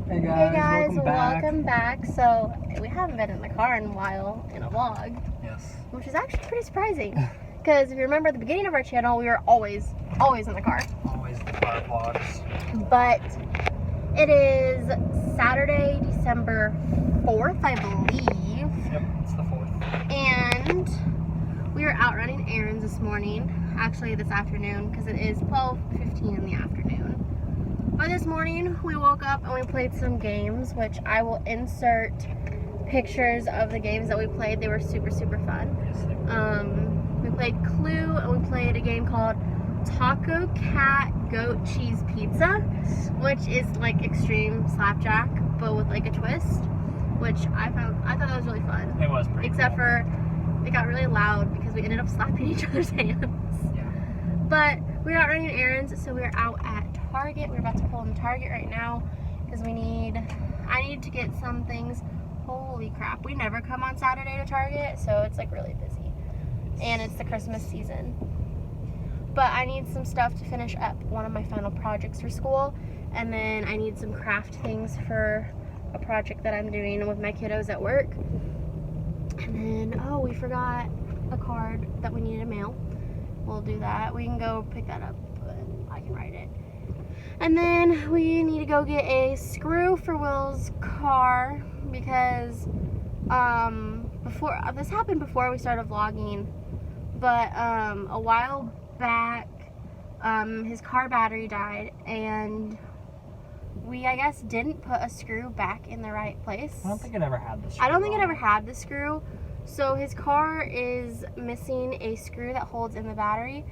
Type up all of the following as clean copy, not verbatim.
Hey guys, welcome back. So we haven't been in the car in a while in a vlog. Yes. Which is actually pretty surprising. Because if you remember at the beginning of our channel, we were always in the car. Always the car vlogs. But it is Saturday, December 4th, I believe. Yep, it's the 4th. And we were out running errands this morning. Actually this afternoon, because it is 12:15 in the afternoon. But this morning we woke up and we played some games, which I will insert pictures of the games that we played. They were super fun. Yes, they were. We played Clue and we played a game called Taco Cat Goat Cheese Pizza, which is like extreme slapjack but with like a twist, which I thought that was really fun. It was pretty Except cool. for it got really loud because we ended up slapping each other's hands. Yeah. But we were out running errands, so we were out at Target. We're about to pull in Target right now because I need to get some things. Holy crap, we never come on Saturday to Target, so it's like really busy. And it's the Christmas season. But I need some stuff to finish up one of my final projects for school, and then I need some craft things for a project that I'm doing with my kiddos at work. And then, oh, we forgot a card that we needed to mail. We'll do that. We can go pick that up, but I can write it. And then we need to go get a screw for Will's car because this happened before we started vlogging, but a while back his car battery died and we, I guess, didn't put a screw back in the right place. I don't think it ever had the screw. I don't think it ever had the screw. So his car is missing a screw that holds in the battery.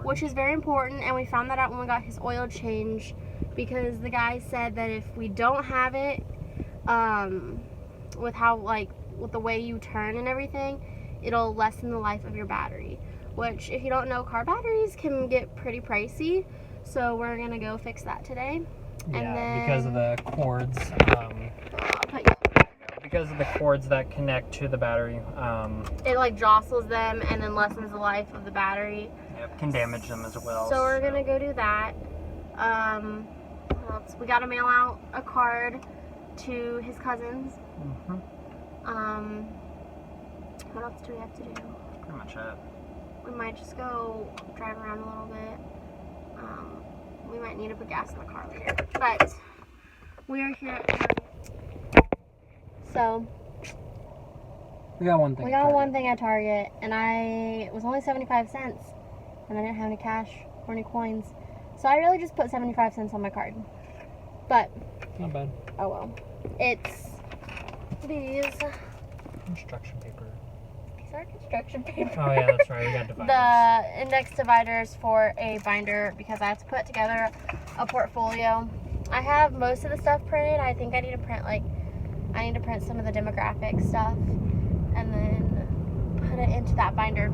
Which is very important. And we found that out when we got his oil change, because the guy said that if we don't have it, with the way you turn and everything, it'll lessen the life of your battery. Which, if you don't know, car batteries can get pretty pricey. So we're gonna go fix that today. Yeah, and then, because of the cords. Because of the cords that connect to the battery. It like jostles them and then lessens the life of the battery. Yep, can damage them as well. So we're gonna go do that. What else? We gotta mail out a card to his cousins. Mm-hmm. What else do we have to do? Pretty much it. We might just go drive around a little bit. We might need to put gas in the car later. But we are here at Target. So we got one thing at Target, and it was only 75 cents, and I didn't have any cash or any coins, so I really just put 75 cents on my card. But not bad. Oh well. It's these construction paper. These are construction paper. Oh yeah, that's right. We got dividers. The index dividers for a binder because I have to put together a portfolio. I have most of the stuff printed. I think I need to print some of the demographic stuff and then put it into that binder.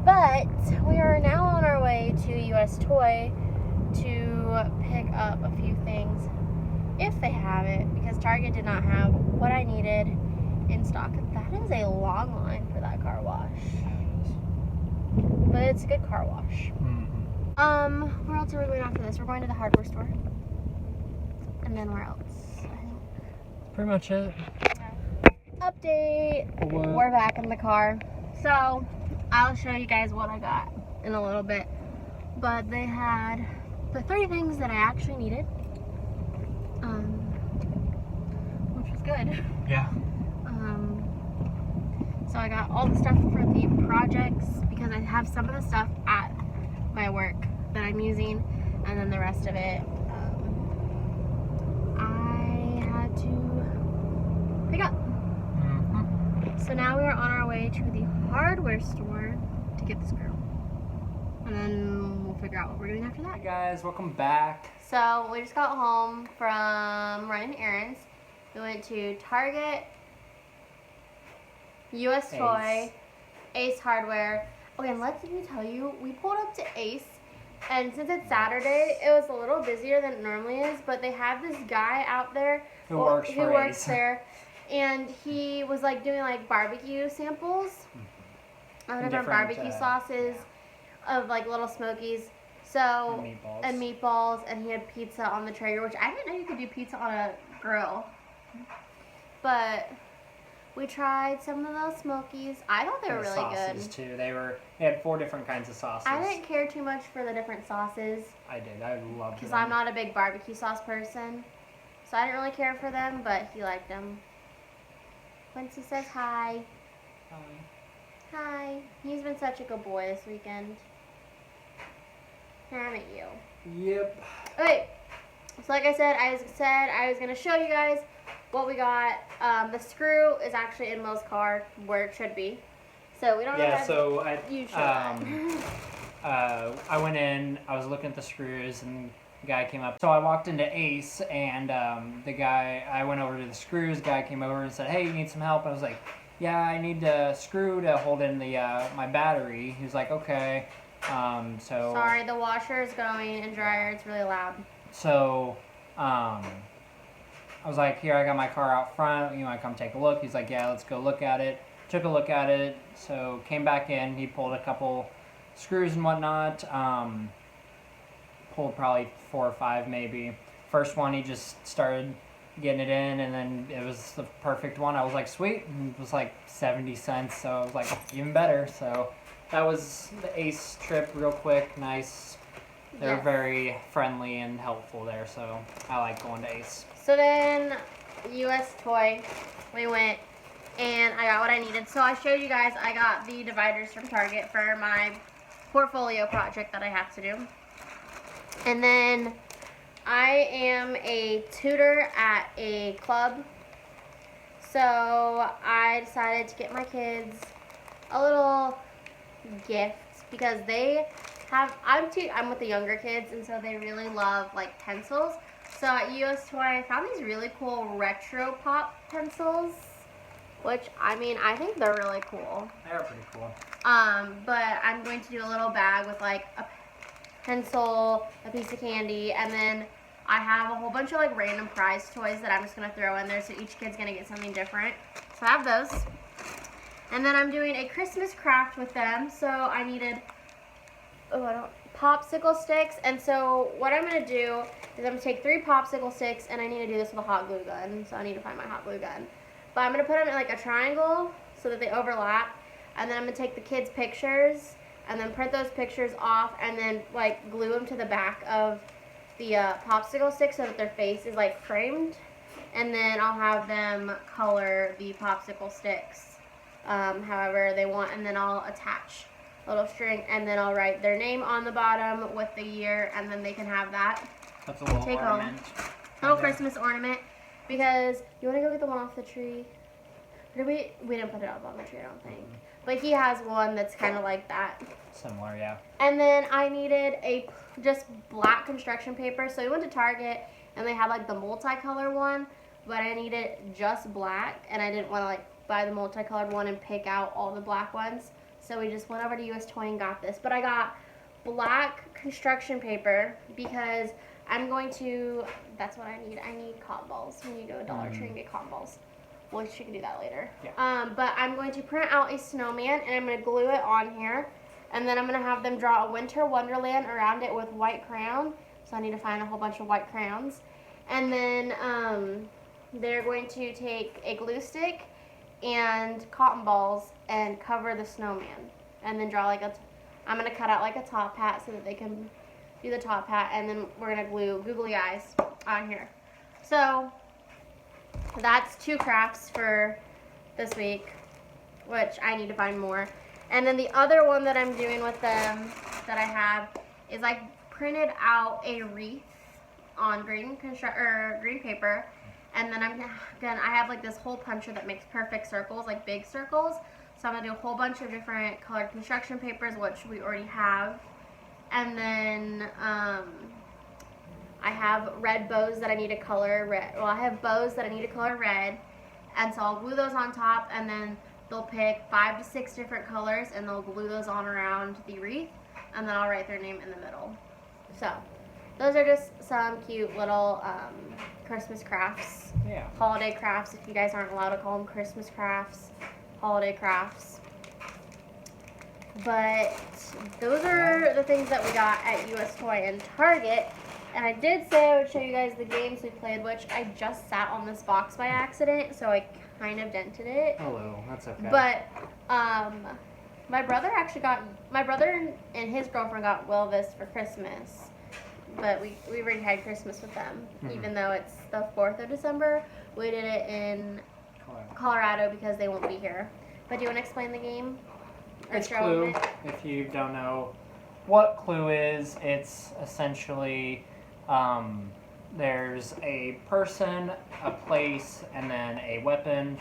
But we are now on our way to US Toy to pick up a few things if they have it, because Target did not have what I needed in stock. That is a long line for that car wash. But it's a good car wash. Mm-hmm. Where else are we going after this? We're going to the hardware store. And then where else? Pretty much it. Update. We're back in the car. So, I'll show you guys what I got in a little bit. But they had the 3 things that I actually needed. Which was good. Yeah. So I got all the stuff for the projects because I have some of the stuff at my work that I'm using, and then the rest of it I had to pick up. Mm-hmm. So now we are on our way to the hardware store to get the screw, and then we'll figure out what we're doing after that. Hey guys, welcome back. So we just got home from running errands. We went to Target, US Toy, Ace Hardware. Okay, and let me tell you, we pulled up to Ace, and since it's Saturday, it was a little busier than it normally is, but they have this guy out there who works there, and he was like doing like barbecue samples of different barbecue sauces, of like Little Smokies. So, Meatballs. and meatballs, and he had pizza on the Traeger, which I didn't know you could do pizza on a grill. But we tried some of those Smokies. I thought they were really sauces good. Too. They had 4 different kinds of sauces. I didn't care too much for the different sauces. I did. I loved them. Because I'm not a big barbecue sauce person. So I didn't really care for them, but he liked them. Quincy says hi. Hi. Hi. He's been such a good boy this weekend. Here, I'm at you. Yep. Okay. So like I said I was going to show you guys what we got. The screw is actually in Mo's car where it should be. So we don't Yeah, have so I went in, I was looking at the screws, and the guy came up. So I walked into Ace, and I went over to the screws, the guy came over and said, hey, you need some help? I was like, yeah, I need a screw to hold in the my battery. He was like, okay. Sorry, the washer is going and dryer, it's really loud. So, I was like, here, I got my car out front, you want to come take a look? He's like, yeah, let's go look at it. Took a look at it, so came back in, he pulled a couple screws and whatnot, pulled probably 4 or 5 maybe. First one, he just started getting it in, and then it was the perfect one. I was like, sweet, and it was like 70 cents, so I was like, even better. So that was the Ace trip, real quick, nice. They're very friendly and helpful there, so I like going to Ace. So then, US Toy, we went, and I got what I needed. So I showed you guys, I got the dividers from Target for my portfolio project that I have to do. And then I am a tutor at a club. So I decided to get my kids a little gift because they have, I'm with the younger kids, and so they really love like pencils. So at US Toy, I found these really cool retro pop pencils, which I mean, I think they're really cool. They are pretty cool. But I'm going to do a little bag with like a pencil, a piece of candy, and then I have a whole bunch of like random prize toys that I'm just gonna throw in there, so each kid's gonna get something different. So I have those. And then I'm doing a Christmas craft with them, so I needed popsicle sticks. And so what I'm gonna do is I'm gonna take 3 popsicle sticks, and I need to do this with a hot glue gun, so I need to find my hot glue gun. But I'm gonna put them in like a triangle so that they overlap, and then I'm gonna take the kids' pictures and then print those pictures off and then like glue them to the back of the popsicle stick so that their face is like framed, and then I'll have them color the popsicle sticks however they want, and then I'll attach a little string, and then I'll write their name on the bottom with the year, and then they can have that. That's a little Take ornament. Little Christmas ornament, because you want to go get the one off the tree. Or we didn't put it up on the tree, I don't think. But he has one that's kind of like that. Similar, yeah. And then I needed just black construction paper. So we went to Target, and they had like the multicolor one, but I needed just black, and I didn't want to like buy the multicolored one and pick out all the black ones. So we just went over to US Toy and got this. But I got black construction paper because I'm going to, that's what I need. I need cotton balls. We need to go to Dollar Tree and get cotton balls. Well, we can do that later. Yeah. But I'm going to print out a snowman, and I'm going to glue it on here. And then I'm going to have them draw a winter wonderland around it with white crayon. So I need to find a whole bunch of white crayons. And then they're going to take a glue stick and cotton balls and cover the snowman. And then draw like I'm going to cut out like a top hat so that they can do the top hat. And then we're going to glue googly eyes on here. So that's 2 crafts for this week, which I need to find more. And then the other one that I'm doing with them that I have is I printed out a wreath on green paper, and then I have like this hole puncher that makes perfect circles, like big circles. So I'm gonna do a whole bunch of different colored construction papers, which we already have, and then I have red bows that I need to color red. Well, I have bows that I need to color red, and so I'll glue those on top, and then they'll pick 5 to 6 different colors, and they'll glue those on around the wreath, and then I'll write their name in the middle. So those are just some cute little Christmas crafts. Yeah. Holiday crafts, if you guys aren't allowed to call them Christmas crafts. Holiday crafts. But those are the things that we got at US Toy and Target. And I did say I would show you guys the games we played, which I just sat on this box by accident, so I kind of dented it. Hello, that's okay. But my brother and his girlfriend got Will this for Christmas. But we already had Christmas with them, even though it's the 4th of December. We did it in Colorado because they won't be here. But do you want to explain the game? It's Clue. If you don't know what Clue is, it's essentially there's a person, a place, and then a weapon.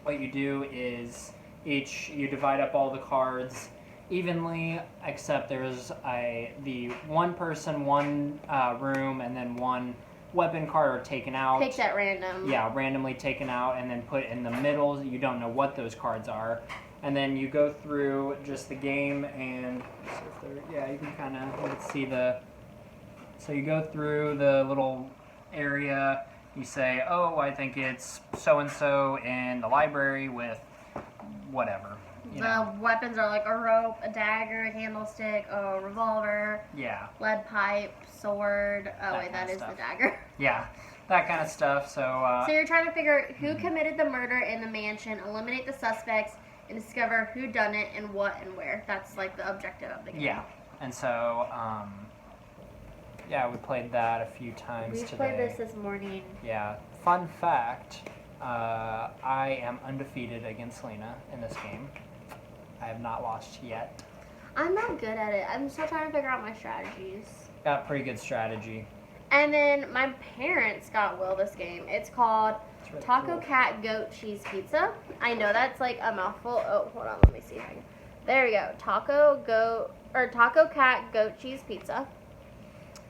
What you do is you divide up all the cards evenly, except there's the one person, one room, and then one weapon card are taken out. Picked at random. Yeah, randomly taken out and then put in the middle. You don't know what those cards are. And then you go through just the game and you can kind of see so you go through the little area. You say, oh, I think it's so-and-so in the library with whatever. The weapons are like a rope, a dagger, a candlestick, a revolver, lead pipe, sword. Oh, wait, that is the dagger. Yeah, that kind of stuff. So you're trying to figure out who committed the murder in the mansion, eliminate the suspects, and discover who done it and what and where. That's like the objective of the game. Yeah, and so we played that a few times today. We played this morning. Yeah. Fun fact, I am undefeated against Lina in this game. I have not lost yet. I'm not good at it. I'm still trying to figure out my strategies. Got pretty good strategy. And then my parents got Will this game. It's called Taco Cat Goat Cheese Pizza. I know that's like a mouthful. Oh, hold on, let me see if I can. There we go. Taco Cat Goat Cheese Pizza.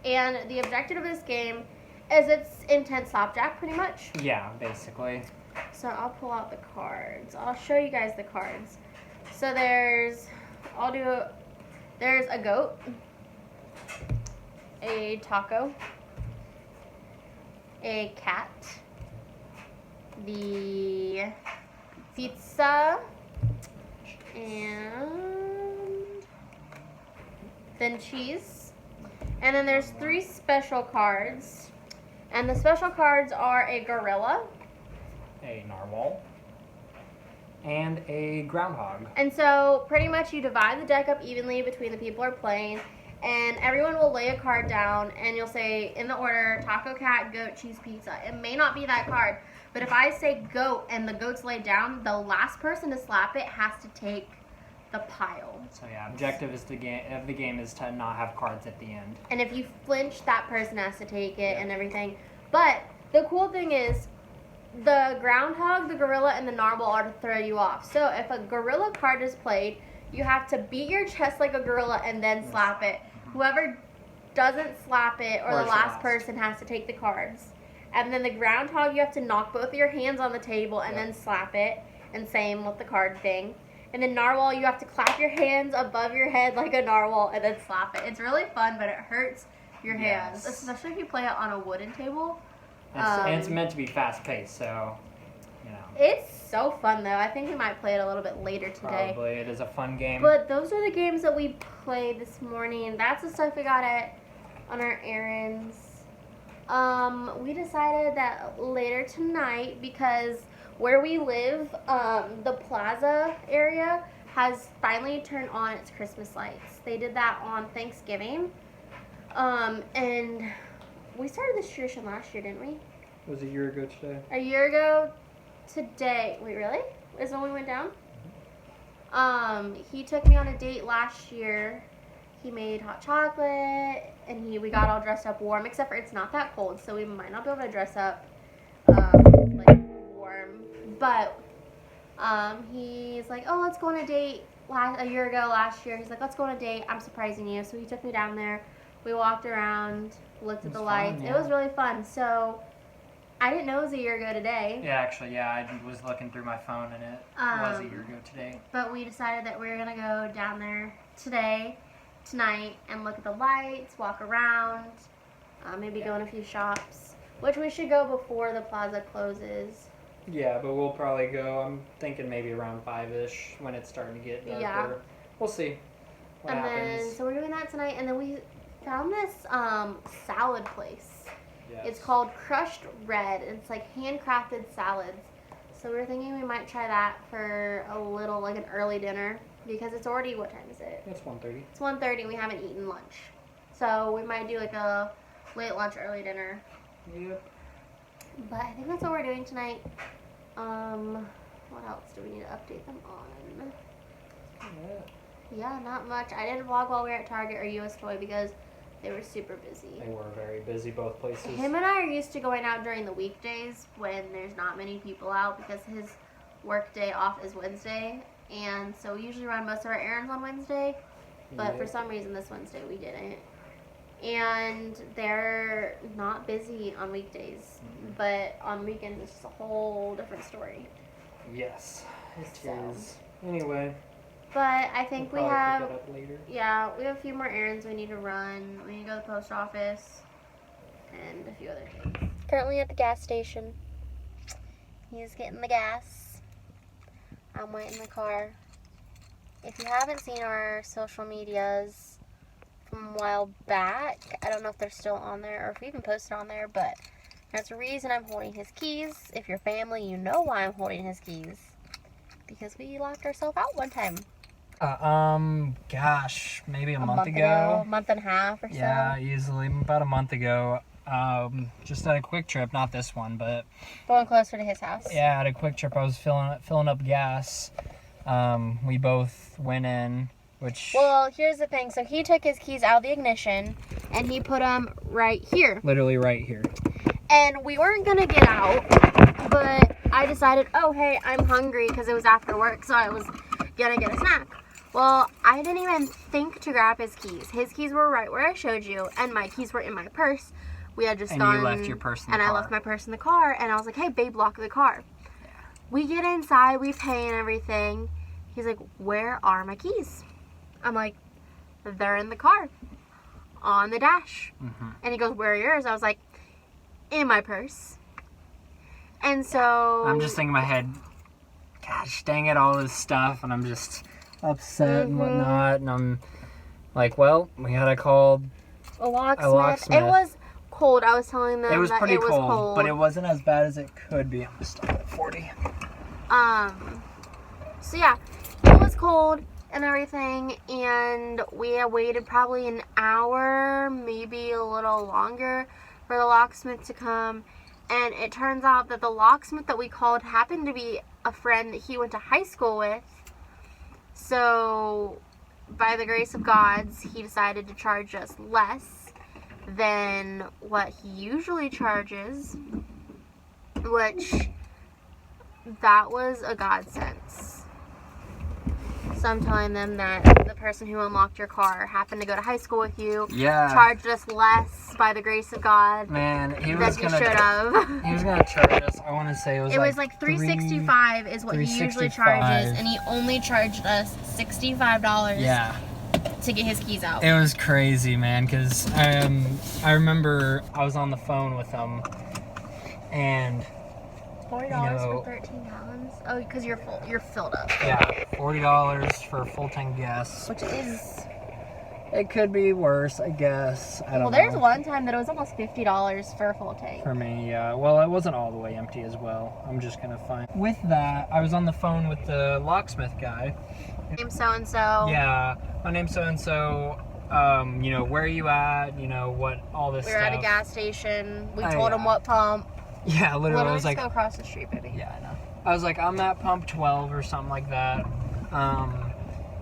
And the objective of this game is it's intense slapjack, pretty much. Yeah, basically. So I'll pull out the cards. I'll show you guys the cards. So there's a goat, a taco, a cat, the pizza, and then cheese. And then there's 3 special cards. And the special cards are a gorilla, a narwhal, and a groundhog. And so pretty much you divide the deck up evenly between the people who are playing, and everyone will lay a card down, and you'll say in the order taco, cat, goat, cheese, pizza. It may not be that card, but if I say goat and the goat's laid down, the last person to slap it has to take the pile. So yeah, objective is the game is to not have cards at the end. And if you flinch, that person has to take it and everything. But the cool thing is, the groundhog, the gorilla, and the narwhal are to throw you off. So if a gorilla card is played, you have to beat your chest like a gorilla and then slap it. Whoever doesn't slap it or the last person has to take the cards. And then the groundhog, you have to knock both of your hands on the table and then slap it. And same with the card thing. And then narwhal, you have to clap your hands above your head like a narwhal and then slap it. It's really fun, but it hurts your hands, especially if you play it on a wooden table. And it's meant to be fast-paced, so, you know. It's so fun, though. I think we might play it a little bit later today. Probably. It is a fun game. But those are the games that we played this morning. That's the stuff we got on our errands. We decided that later tonight, because where we live, the plaza area has finally turned on its Christmas lights. They did that on Thanksgiving. And we started this tradition last year, didn't we? It was a year ago today. A year ago today. Wait, really? Is when we went down? He took me on a date last year. He made hot chocolate, and we got all dressed up warm, except for it's not that cold, so we might not be able to dress up, like, warm. But, he's like, oh, let's go on a date last year. He's like, let's go on a date. I'm surprising you. So he took me down there. We walked around, looked at the lights. Yeah. It was really fun. So I didn't know it was a year ago today. Yeah, actually, I was looking through my phone, and it was a year ago today. But we decided that we were going to go down there tonight, and look at the lights, walk around, maybe go in a few shops, which we should go before the plaza closes. Yeah, but we'll probably go, I'm thinking maybe around 5-ish when it's starting to get darker. Yeah. We'll see what happens. So we're doing that that tonight, and then we found this salad place. Yes. It's called Crushed Red. It's like handcrafted salads. So we were thinking we might try that for a little, like an early dinner, because it's already, what time is it? It's 1:30. It's 1:30 and we haven't eaten lunch. So we might do like a late lunch, early dinner. Yep. But I think that's what we're doing tonight. What else do we need to update them on? Yeah, not much. I didn't vlog while we were at Target or US Toy because they were super busy. They were very busy, both places. Him and I are used to going out during the weekdays when there's not many people out because his work day off is Wednesday. And so we usually run most of our errands on Wednesday. But for some reason this Wednesday we didn't. And they're not busy on weekdays. But on weekends it's just a whole different story. Yes, it is. Anyway. But I think we We'll probably have, pick it up later. yeah, we have a few more errands we need to run. We need to go to the post office and a few other things. Currently at the gas station. He's getting the gas. I'm waiting in the car. If you haven't seen our social medias from a while back, I don't know if they're still on there or if we even posted on there, but there's a reason I'm holding his keys. If you're family, you know why I'm holding his keys. Because we locked ourselves out one time. Gosh, maybe a month ago. A month and a half or so. Yeah, easily about a month ago. Just at a quick trip, not this one, but Going closer to his house. yeah, at a quick trip, I was filling up gas. We both went in, which Well, here's the thing. So he took his keys out of the ignition and he put them right here. literally right here. And we weren't gonna get out, but I decided, oh hey, I'm hungry because it was after work, so I was gonna get a snack. Well, I didn't even think to grab his keys. His keys were right where I showed you, and my keys were in my purse. We had just And gone. you left your purse in the and car. I left my purse in the car, and I was like, hey, babe, lock the car. We get inside, we pay and everything. He's like, where are my keys? I'm like, they're in the car, on the dash. Mm-hmm. And he goes, where are yours? I was like, in my purse. And so I'm just thinking in my head, gosh, dang it, all this stuff, and I'm just upset and whatnot, and I'm like, well, we gotta call. a locksmith. locksmith. It was cold. I was telling them It was that pretty it was cold, but it wasn't as bad as it could be. I'm just stop at 40. So yeah, it was cold and everything, and we had waited probably an hour, maybe a little longer, for the locksmith to come. And it turns out that the locksmith that we called happened to be a friend that he went to high school with. So, by the grace of gods, he decided to charge us less than what he usually charges, which, that was a godsend. So I'm telling them that the person who unlocked your car happened to go to high school with you, Yeah. charged us less by the grace of God. Man, he That was he gonna. should have. He was gonna charge us. I want to say it was like $365 is what he usually $365. charges, and he only charged us $65 Yeah. to get his keys out. It was crazy, man, because I remember I was on the phone with him, and $40 know- for 13 gallons. Oh, because you're full. You're filled up. yeah, $40 for a full tank gas. Which is. It could be worse, I guess. I don't know. Well, there's one time that it was almost $50 for a full tank. For me, yeah. Well, it wasn't all the way empty as well. I'm just gonna find. With that, I was on the phone with the locksmith guy. Name so and so. Yeah, my name's so and so. You know, where are you at? You know, what all this We stuff. were at a gas station. We Oh, told him yeah. what pump. Yeah, literally, I Literally was just like, go across the street, baby. yeah, I know. I was like, I'm at pump 12 or something like that.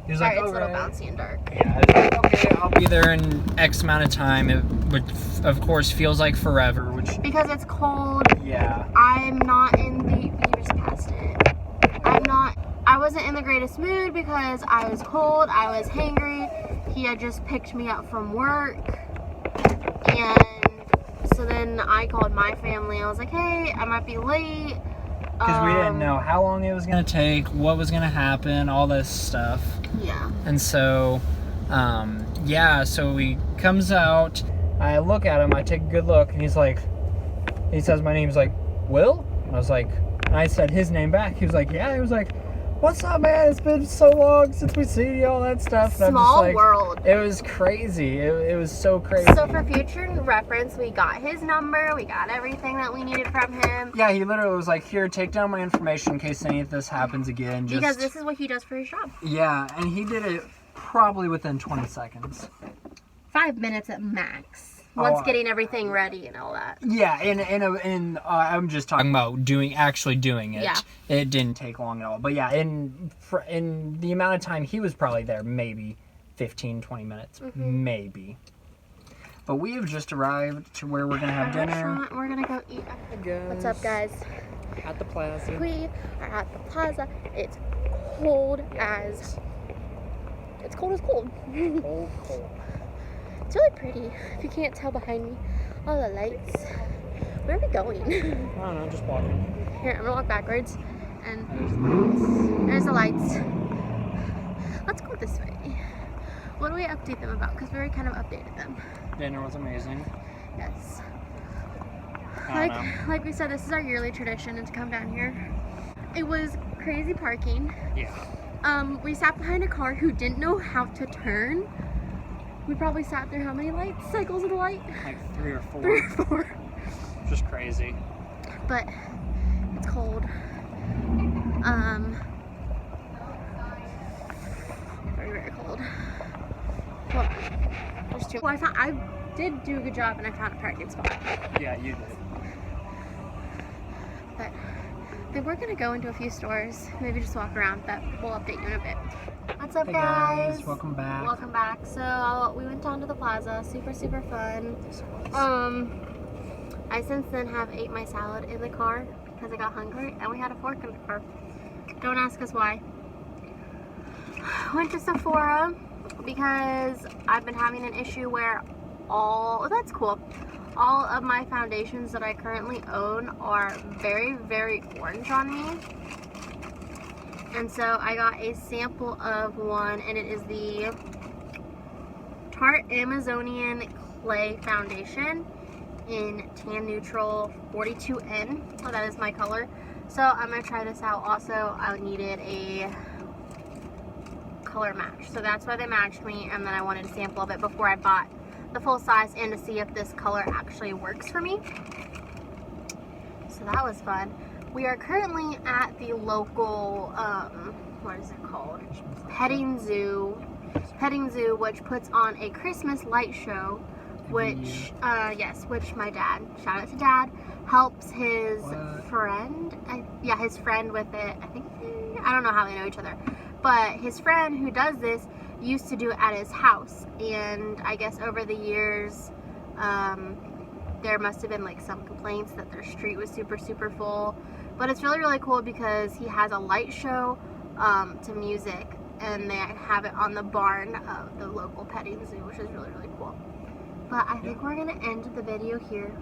He was Sorry, like, it's a little okay. bouncy and dark. Yeah, I was like, okay, I'll be there in X amount of time. It would, of course, feels like forever, which, Because it's cold. yeah. I'm not in the. You just passed it. I wasn't in the greatest mood because I was cold. I was hangry. He had just picked me up from work. And so then I called my family. I was like, hey, I might be late. Because we didn't know how long it was going to take, what was going to happen, all this stuff. Yeah. And so, yeah, so he comes out. I look at him, I take a good look, and he's like, he says my name, he's like, Will? And I was like, and I said his name back. He was like, yeah. He was like, what's up, man? It's been so long since we seen you, all that stuff. And Small I'm just like, world. It was crazy. It was so crazy. So for future reference, we got his number. We got everything that we needed from him. Yeah, he literally was like, here, take down my information in case any of this happens again. Just... Because this is what he does for his job. Yeah, and he did it probably within 20 seconds. 5 minutes at max. Once getting everything ready and all that. Yeah, and I'm just talking about actually doing it. Yeah. It didn't take long at all. But yeah, in the amount of time he was probably there, maybe 15, 20 minutes, maybe. But we have just arrived to where we're gonna have dinner. We're gonna go eat. What's up, guys? At the plaza. We are at the plaza. It's cold as. It's cold as cold. Cold. It's really pretty. If you can't tell behind me, all the lights. Where are we going? I don't know, just walking. Here, I'm gonna walk backwards. And there's the lights. Let's go this way. What do we update them about? Because we already kind of updated them. Dinner was amazing. Yes. I don't know. Like we said, this is our yearly tradition to come down here. It was crazy parking. Yeah. We sat behind a car who didn't know how to turn. We probably sat through how many cycles of the light? Like 3 or 4. 3 or 4. Just crazy. But it's cold. Very, very cold. Well, there's two. Well, I did do a good job and I found a parking spot. Yeah, you did. But they were gonna go into a few stores, maybe just walk around, but we'll update you in a bit. What's up, Hey guys? welcome back. Welcome back. So we went down to the plaza, super fun. I since then have ate my salad in the car because I got hungry, and we had a fork in the car. Don't ask us why. Went to Sephora because I've been having an issue where all of my foundations that I currently own are very orange on me. And so I got a sample of one, and it is the Tarte Amazonian Clay Foundation in Tan Neutral 42N. So that is my color. So I'm going to try this out. Also, I needed a color match. So that's why they matched me, and then I wanted a sample of it before I bought the full size and to see if this color actually works for me. So that was fun. We are currently at the local, what is it called? Petting Zoo, which puts on a Christmas light show, which, which my dad, shout out to Dad, helps his friend, his friend with it. I don't know how they know each other, but his friend who does this used to do it at his house, and I guess over the years, there must have been like some complaints that their street was super full. But it's really cool because he has a light show to music, and they have it on the barn of the local petting zoo, which is really cool. But I think we're gonna end the video here.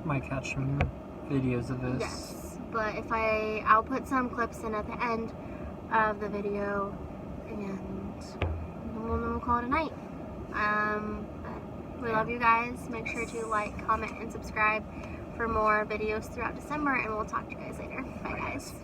Might catch some videos of this. Yes, but if I'll put some clips in at the end of the video, and we'll call it a night. We love you guys. Make sure to like, comment, and subscribe for more videos throughout December, and we'll talk to you guys later. Bye, guys.